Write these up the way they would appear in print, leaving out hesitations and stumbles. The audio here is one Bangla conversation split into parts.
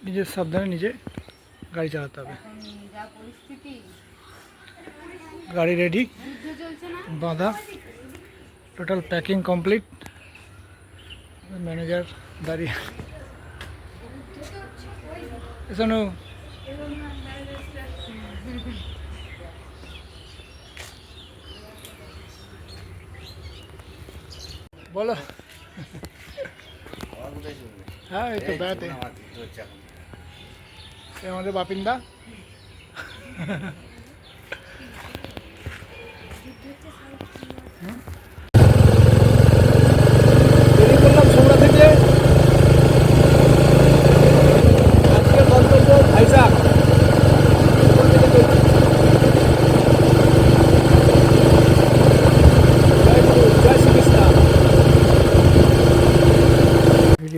নিজের সাবধানে নিজে গাড়ি চালাতে হবে। গাড়ি রেডি, বাঁধা, টোটাল প্যাকিং কমপ্লিট। ম্যানেজার দাঁড়িয়ে শোনো বলো। হ্যাঁ এই তো বেড়াতে আমাদের বাপিন্দা।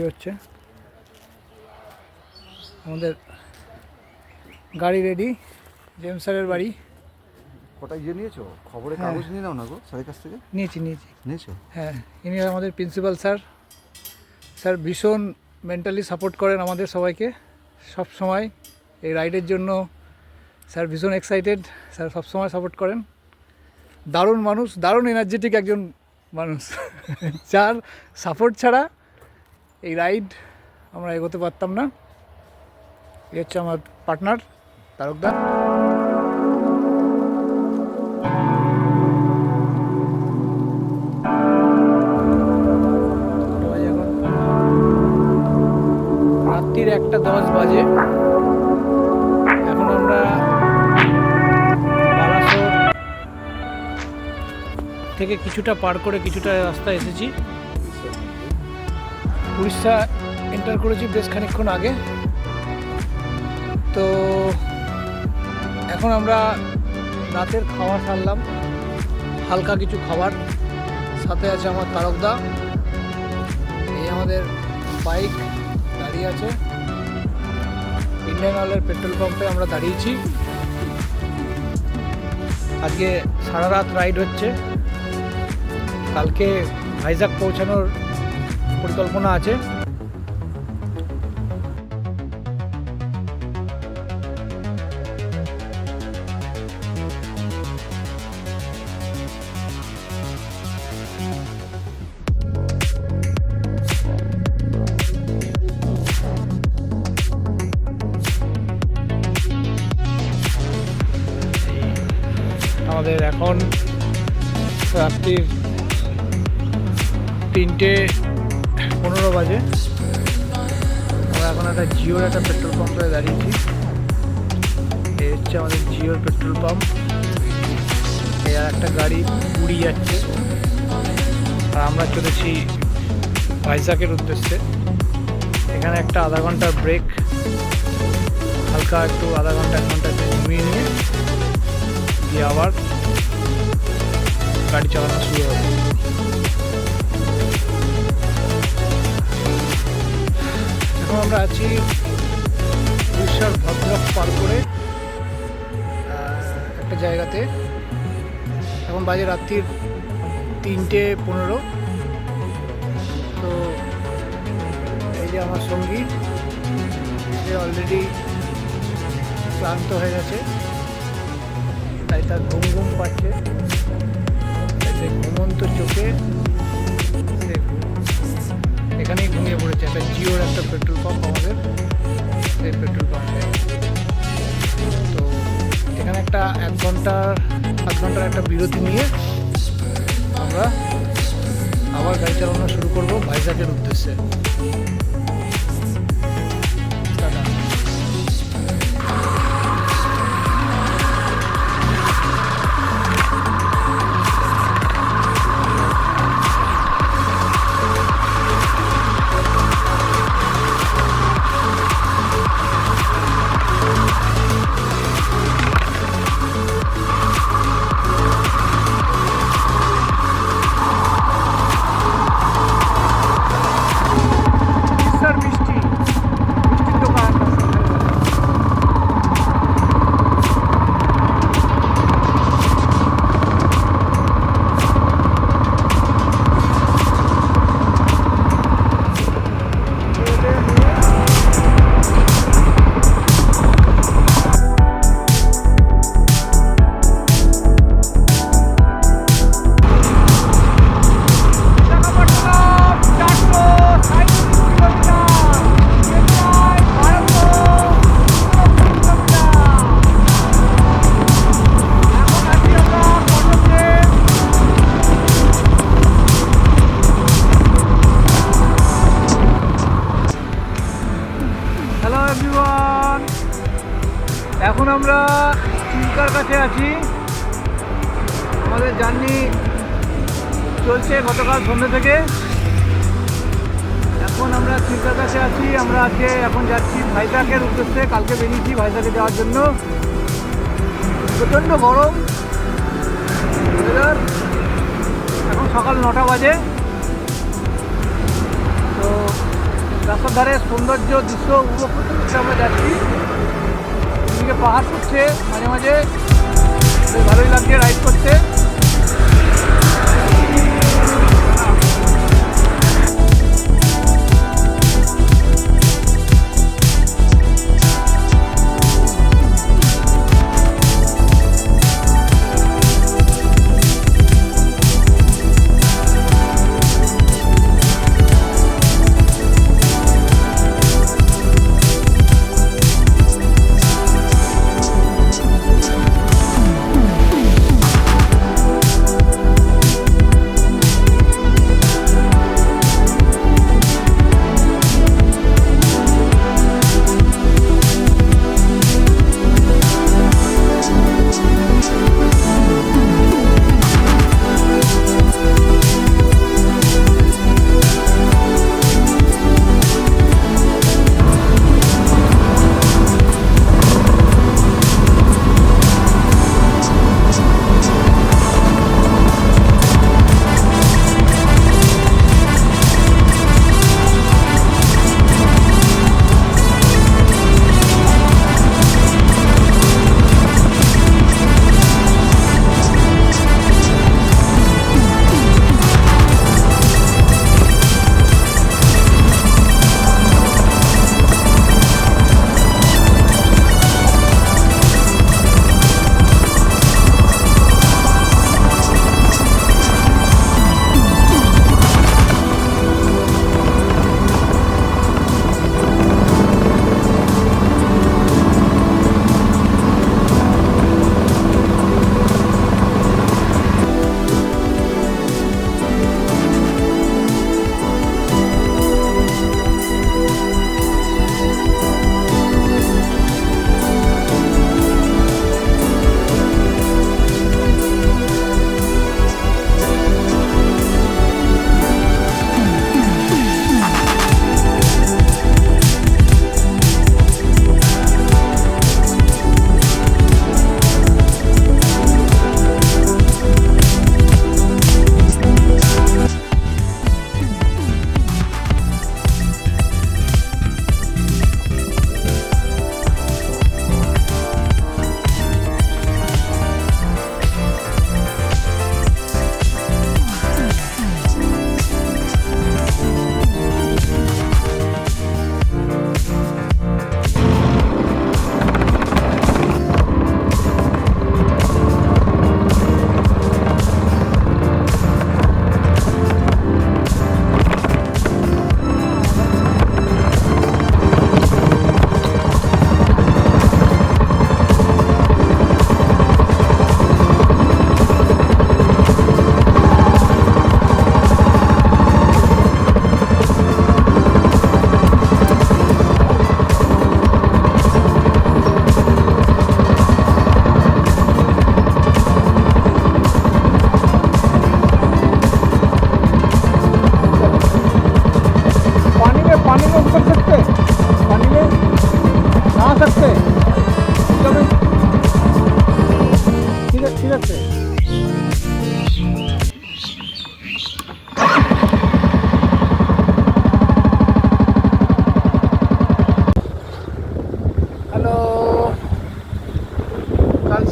হচ্ছে আমাদের গাড়ি রেডি, জেমস স্যারের বাড়ি। কটা ইয়ে নিয়েছো? খবরের কাগজ নিয়ে নাও না গো স্যারের কাছ থেকে। নিয়েছো? হ্যাঁ, ইনি আমাদের প্রিন্সিপাল স্যার। স্যার ভীষণ মেন্টালি সাপোর্ট করেন আমাদের সবাইকে সব সময়। এই রাইডের জন্য স্যার ভীষণ এক্সাইটেড। স্যার সবসময় সাপোর্ট করেন। দারুণ মানুষ, দারুণ এনার্জেটিক একজন মানুষ। যার সাপোর্ট ছাড়া এই রাইড আমরা এগোতে পারতাম না। এই হচ্ছে আমার পার্টনার তারকদা। রাত্রির 1:10 বাজে। এখন আমরা বালাসোর থেকে কিছুটা পার করে কিছুটা রাস্তা এসেছি। উড়িষ্যা এন্টার করেছি বেশ খানিকক্ষণ আগে। তো এখন আমরা রাতের খাওয়া সারলাম, হালকা কিছু খাবার। সাথে আছে আমার তারকদা। এই আমাদের বাইক দাঁড়িয়ে আছে। ইন্ডিয়ান অয়েলের পেট্রোল পাম্পে আমরা দাঁড়িয়েছি। আজকে সারা রাত রাইড হচ্ছে। কালকে ভাইজাগ পৌঁছানোর পরিকল্পনা আছে। আমাদের এখন রাত্রির 3:15 বাজে। আমরা এখন একটা জিওর একটা পেট্রোল পাম্পে দাঁড়িয়েছি। এই হচ্ছে আমাদের জিওর পেট্রোল পাম্প। এই আর একটা গাড়ি পুরী যাচ্ছে, আর আমরা চলেছি ভাইজাগের উদ্দেশ্যে। এখানে একটা আধা ঘন্টার ব্রেক, হালকা একটু আধা ঘন্টা 1 ঘন্টা ঘুমিয়ে নিয়ে দিয়ে আবার গাড়ি চালানো শুরু হবে। এখন আমরা আছি উড়িষ্যার ভদ্রক পার করে একটা জায়গাতে। এখন বাজে রাত্রির 3:15। তো এই যে আমার সঙ্গী, সে অলরেডি ক্লান্ত হয়ে গেছে, তাই তার ঘুম ঘুম পাচ্ছে। সে ঘুমন্ত চোখে সে এখানেই ঘুমিয়ে পড়েছে। একটা জিওর একটা পেট্রোল পাম্প আমাদের, সেই পেট্রোল পাম্পে। তো এখানে একটা 1 ঘন্টা 8 ঘন্টার একটা বিরতি নিয়ে আমরা আবার গাড়ি চালানো শুরু করব ভাইজাগের উদ্দেশ্যে। এখন আমরা চিল্কার কাছে আছি। আমাদের জার্নি চলছে গতকাল সন্ধ্যে থেকে। এখন আমরা চিল্কার কাছে আছি। আমরা আজকে এখন যাচ্ছি ভাইজাগের উদ্দেশ্যে। কালকে বেরিয়েছি ভাইজাগে যাওয়ার জন্য। প্রচণ্ড গরম ওয়েদার। এখন সকাল 9টা বাজে। তো রাস্তার ধারে সৌন্দর্য দৃশ্য উপভোগ করতে করতে আমরা যাচ্ছি। এদিকে পাহাড় উঠছে মাঝে মাঝে, বেশ ভালোই লাগছে রাইড করতে।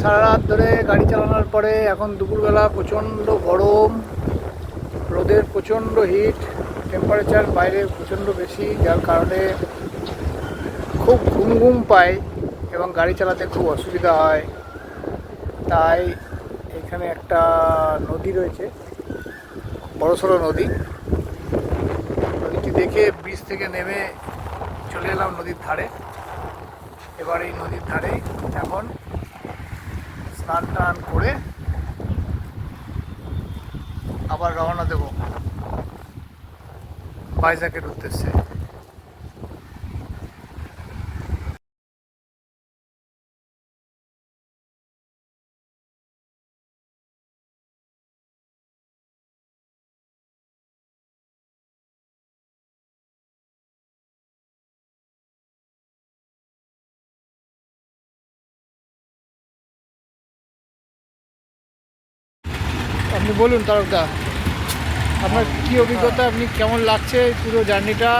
সারা রাত ধরে গাড়ি চালানোর পরে এখন দুপুরবেলা প্রচণ্ড গরম, রোদের প্রচণ্ড হিট, টেম্পারেচার বাইরে প্রচণ্ড বেশি, যার কারণে খুব ঘুম ঘুম পায় এবং গাড়ি চালাতে খুব অসুবিধা হয়। তাই এখানে একটা নদী রয়েছে, বড়সড় নদী। নদীটি দেখে ব্রিজ থেকে নেমে চলে এলাম নদীর ধারে। এবার এই নদীর ধারে এখন স্নান টান করে আবার রওনা দেব ভাইজ্যাগের উদ্দেশ্যে। আপনি বলুন তারকদা, আপনার কি অভিজ্ঞতা, আপনি কেমন লাগছে এই পুরো জার্নিটা?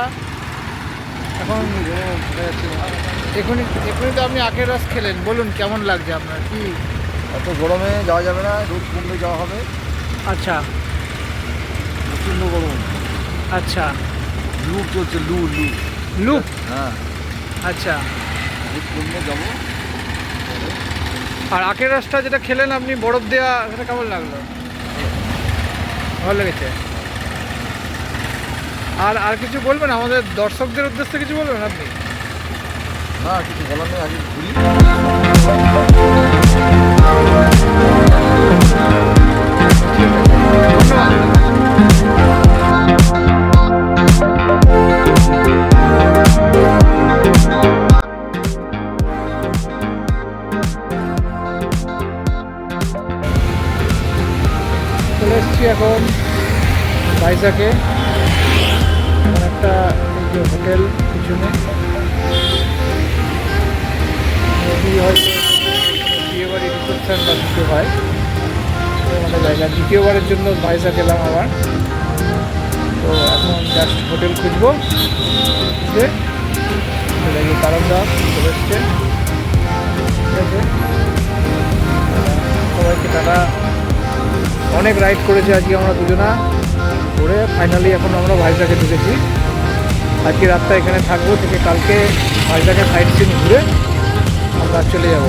এখন এখনই তো আপনি আখের রস খেলেন, বলুন কেমন লাগছে আপনার, কি? এত গরমে যাওয়া যাবে না, রোদ কমলে যাওয়া হবে। আচ্ছা প্রচণ্ড গরম। আচ্ছা, লু চলছে, লু। লুপ। হ্যাঁ, আচ্ছা, রোদ কমলে যাবো। আর আখের রসটা যেটা খেলেন আপনি বরফ দেওয়া, সেটা কেমন লাগলো? ভালো লেগেছে। আর কিছু বলবেন আমাদের দর্শকদের উদ্দেশ্যে, কিছু বলবেন আপনি? না, কিছু বলার নেই, আগে ঘুরি। চলে এসেছি এখন ভাইজাকে। এখন একটা এই যে হোটেল পিছনে, হয়তো বিয়ে বাড়ি রিসেপশন বা কিছু হয়, আমাদের জায়গা। দ্বিতীয়বারের জন্য ভাইজাগ গেলাম আবার। তো এখন জাস্ট হোটেল খুঁজবো, যে তারকদা চলে এসছে। ঠিক আছে, সবাইকে টাটা। অনেক রাইড করেছি আজকে আমরা দুজনা, করে ফাইনালি এখন আমরা ভাইজাগে ঢুকেছি। আজকে রাতটা এখানে থাকবো, থেকে কালকে ভাইজাগে সাইট সিন ঘুরে আমরা চলে যাব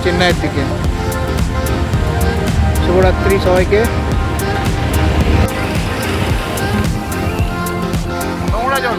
চেন্নাইয়ের দিকে। শুভরাত্রি সবাইকে। নোংরা জল।